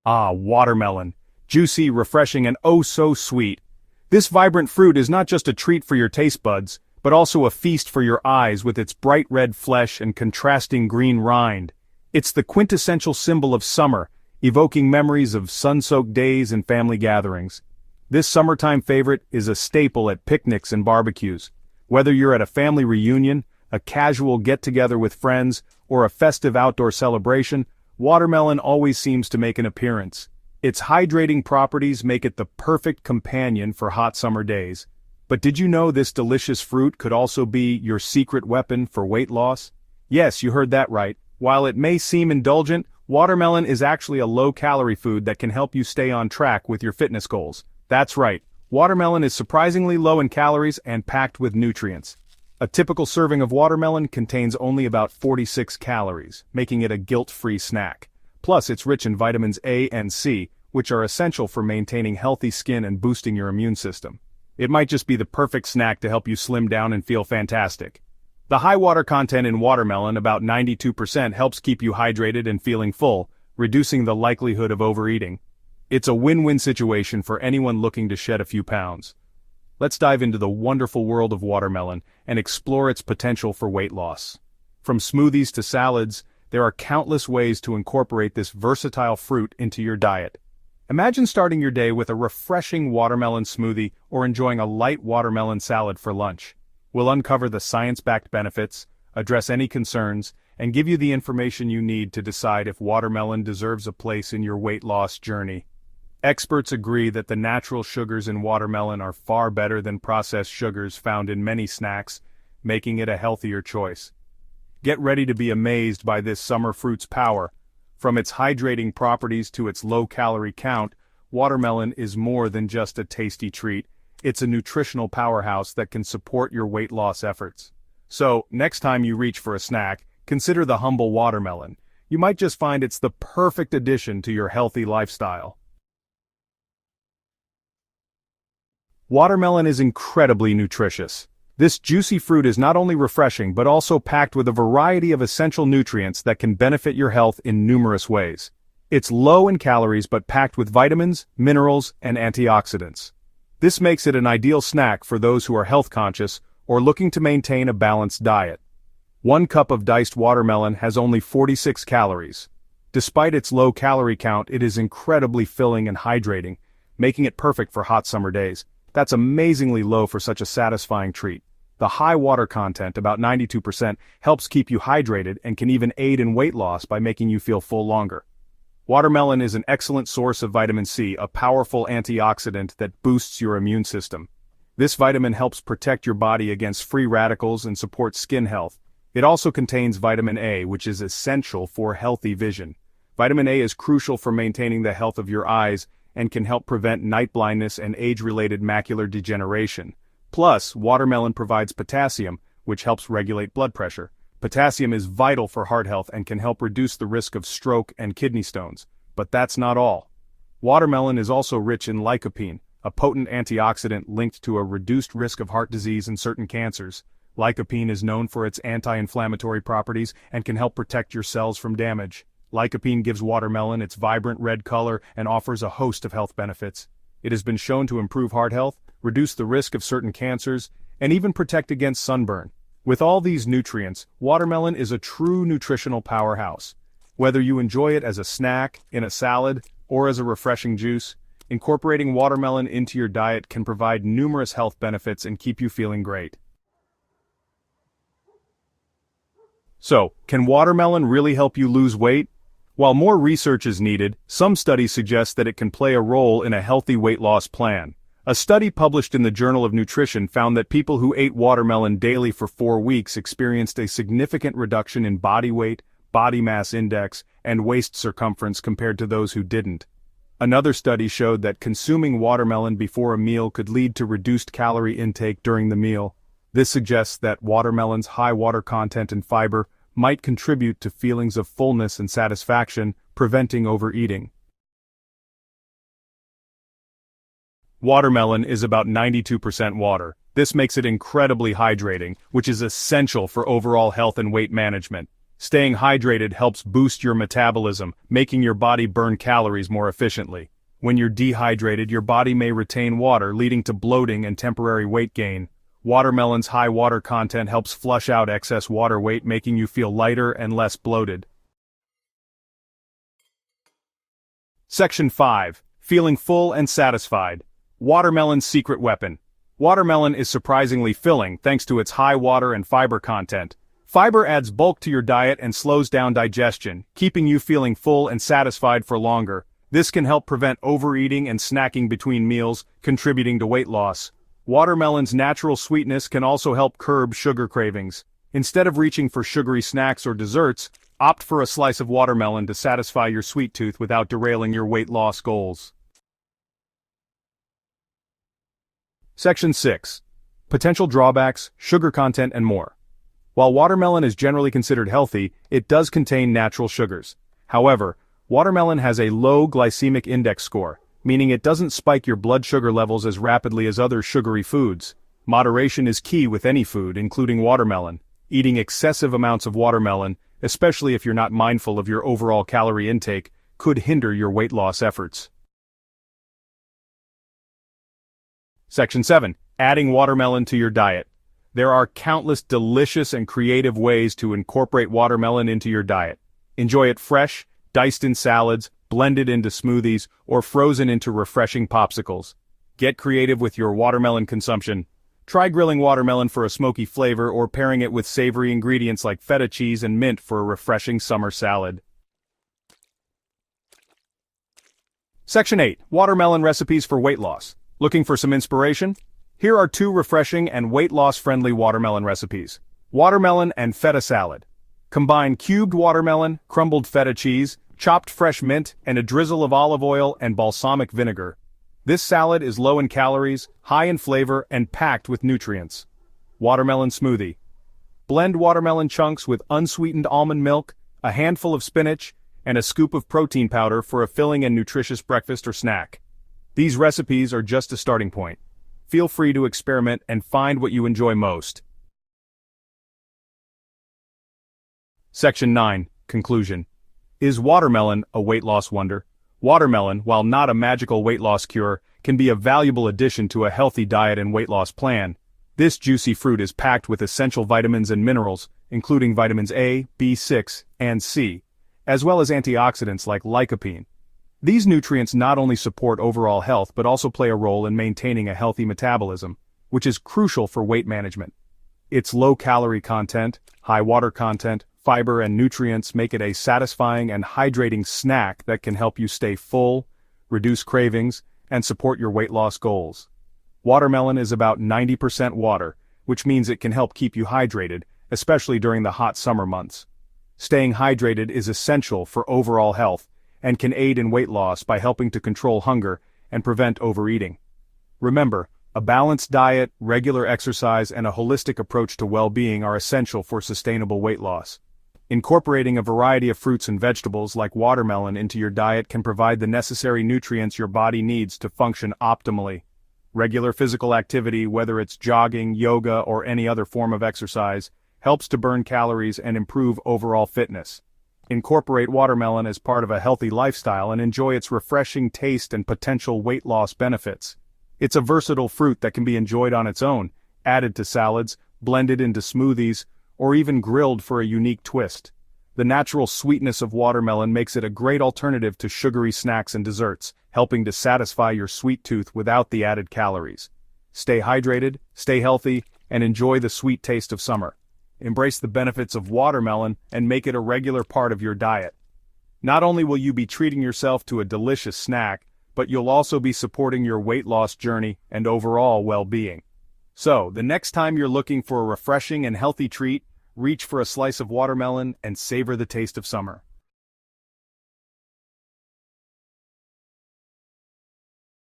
Ah, watermelon. Juicy, refreshing, and oh so sweet. This vibrant fruit is not just a treat for your taste buds, but also a feast for your eyes with its bright red flesh and contrasting green rind. It's the quintessential symbol of summer, evoking memories of sun-soaked days and family gatherings. This summertime favorite is a staple at picnics and barbecues. Whether you're at a family reunion, a casual get-together with friends, or a festive outdoor celebration, watermelon always seems to make an appearance. Its hydrating properties make it the perfect companion for hot summer days. But did you know this delicious fruit could also be your secret weapon for weight loss? Yes, you heard that right. While it may seem indulgent, watermelon is actually a low-calorie food that can help you stay on track with your fitness goals. That's right, watermelon is surprisingly low in calories and packed with nutrients. A typical serving of watermelon contains only about 46 calories, making it a guilt-free snack. Plus, it's rich in vitamins A and C, which are essential for maintaining healthy skin and boosting your immune system. It might just be the perfect snack to help you slim down and feel fantastic. The high water content in watermelon, about 92%, helps keep you hydrated and feeling full, reducing the likelihood of overeating. It's a win-win situation for anyone looking to shed a few pounds. Let's dive into the wonderful world of watermelon and explore its potential for weight loss. From smoothies to salads, there are countless ways to incorporate this versatile fruit into your diet. Imagine starting your day with a refreshing watermelon smoothie or enjoying a light watermelon salad for lunch. We'll uncover the science-backed benefits, address any concerns, and give you the information you need to decide if watermelon deserves a place in your weight loss journey. Experts agree that the natural sugars in watermelon are far better than processed sugars found in many snacks, making it a healthier choice. Get ready to be amazed by this summer fruit's power. From its hydrating properties to its low-calorie count, watermelon is more than just a tasty treat. It's a nutritional powerhouse that can support your weight loss efforts. So, next time you reach for a snack, consider the humble watermelon. You might just find it's the perfect addition to your healthy lifestyle. Watermelon is incredibly nutritious. This juicy fruit is not only refreshing but also packed with a variety of essential nutrients that can benefit your health in numerous ways. It's low in calories but packed with vitamins, minerals, and antioxidants. This makes it an ideal snack for those who are health conscious or looking to maintain a balanced diet. 1 cup of diced watermelon has only 46 calories. Despite its low calorie count, it is incredibly filling and hydrating, making it perfect for hot summer days. That's amazingly low for such a satisfying treat. The high water content, about 92%, helps keep you hydrated and can even aid in weight loss by making you feel full longer. Watermelon is an excellent source of vitamin C, a powerful antioxidant that boosts your immune system. This vitamin helps protect your body against free radicals and supports skin health. It also contains vitamin A, which is essential for healthy vision. Vitamin A is crucial for maintaining the health of your eyes and can help prevent night blindness and age-related macular degeneration. Plus, watermelon provides potassium, which helps regulate blood pressure. Potassium is vital for heart health and can help reduce the risk of stroke and kidney stones. But that's not all. Watermelon is also rich in lycopene, a potent antioxidant linked to a reduced risk of heart disease and certain cancers. Lycopene is known for its anti-inflammatory properties and can help protect your cells from damage. Lycopene gives watermelon its vibrant red color and offers a host of health benefits. It has been shown to improve heart health, reduce the risk of certain cancers, and even protect against sunburn. With all these nutrients, watermelon is a true nutritional powerhouse. Whether you enjoy it as a snack, in a salad, or as a refreshing juice, incorporating watermelon into your diet can provide numerous health benefits and keep you feeling great. So, can watermelon really help you lose weight? While more research is needed, some studies suggest that it can play a role in a healthy weight loss plan. A study published in the Journal of Nutrition found that people who ate watermelon daily for 4 weeks experienced a significant reduction in body weight, body mass index, and waist circumference compared to those who didn't. Another study showed that consuming watermelon before a meal could lead to reduced calorie intake during the meal. This suggests that watermelon's high water content and fiber might contribute to feelings of fullness and satisfaction, preventing overeating. Watermelon is about 92% water. This makes it incredibly hydrating, which is essential for overall health and weight management. Staying hydrated helps boost your metabolism, making your body burn calories more efficiently. When you're dehydrated, your body may retain water, leading to bloating and temporary weight gain. Watermelon's high water content helps flush out excess water weight, making you feel lighter and less bloated. Section 5. Feeling full and satisfied. Watermelon's secret weapon. Watermelon is surprisingly filling thanks to its high water and fiber content. Fiber adds bulk to your diet and slows down digestion, keeping you feeling full and satisfied for longer. This can help prevent overeating and snacking between meals, contributing to weight loss. Watermelon's natural sweetness can also help curb sugar cravings. Instead of reaching for sugary snacks or desserts, opt for a slice of watermelon to satisfy your sweet tooth without derailing your weight loss goals. Section 6. Potential drawbacks, sugar content and more. While watermelon is generally considered healthy, it does contain natural sugars. However, watermelon has a low glycemic index score, meaning it doesn't spike your blood sugar levels as rapidly as other sugary foods. Moderation is key with any food, including watermelon. Eating excessive amounts of watermelon, especially if you're not mindful of your overall calorie intake, could hinder your weight loss efforts. Section 7. Adding watermelon to your diet. There are countless delicious and creative ways to incorporate watermelon into your diet. Enjoy it fresh, diced in salads, blended into smoothies, or frozen into refreshing popsicles. Get creative with your watermelon consumption. Try grilling watermelon for a smoky flavor or pairing it with savory ingredients like feta cheese and mint for a refreshing summer salad. Section 8. Watermelon recipes for weight loss. Looking for some inspiration? Here are 2 refreshing and weight loss-friendly watermelon recipes. Watermelon and feta salad. Combine cubed watermelon, crumbled feta cheese, chopped fresh mint, and a drizzle of olive oil and balsamic vinegar. This salad is low in calories, high in flavor, and packed with nutrients. Watermelon smoothie. Blend watermelon chunks with unsweetened almond milk, a handful of spinach, and a scoop of protein powder for a filling and nutritious breakfast or snack. These recipes are just a starting point. Feel free to experiment and find what you enjoy most. Section 9. Conclusion. Is watermelon a weight loss wonder? Watermelon, while not a magical weight loss cure, can be a valuable addition to a healthy diet and weight loss plan. This juicy fruit is packed with essential vitamins and minerals, including vitamins A, B6, and C, as well as antioxidants like lycopene. These nutrients not only support overall health but also play a role in maintaining a healthy metabolism, which is crucial for weight management. Its low calorie content, high water content, fiber and nutrients make it a satisfying and hydrating snack that can help you stay full, reduce cravings, and support your weight loss goals. Watermelon is about 90% water, which means it can help keep you hydrated, especially during the hot summer months. Staying hydrated is essential for overall health and can aid in weight loss by helping to control hunger and prevent overeating. Remember, a balanced diet, regular exercise, and a holistic approach to well-being are essential for sustainable weight loss. Incorporating a variety of fruits and vegetables like watermelon into your diet can provide the necessary nutrients your body needs to function optimally. Regular physical activity, whether it's jogging, yoga, or any other form of exercise, helps to burn calories and improve overall fitness. Incorporate watermelon as part of a healthy lifestyle and enjoy its refreshing taste and potential weight loss benefits. It's a versatile fruit that can be enjoyed on its own, added to salads, blended into smoothies, or even grilled for a unique twist. The natural sweetness of watermelon makes it a great alternative to sugary snacks and desserts, helping to satisfy your sweet tooth without the added calories. Stay hydrated, stay healthy, and enjoy the sweet taste of summer. Embrace the benefits of watermelon and make it a regular part of your diet. Not only will you be treating yourself to a delicious snack, but you'll also be supporting your weight loss journey and overall well-being. So, the next time you're looking for a refreshing and healthy treat, reach for a slice of watermelon and savor the taste of summer.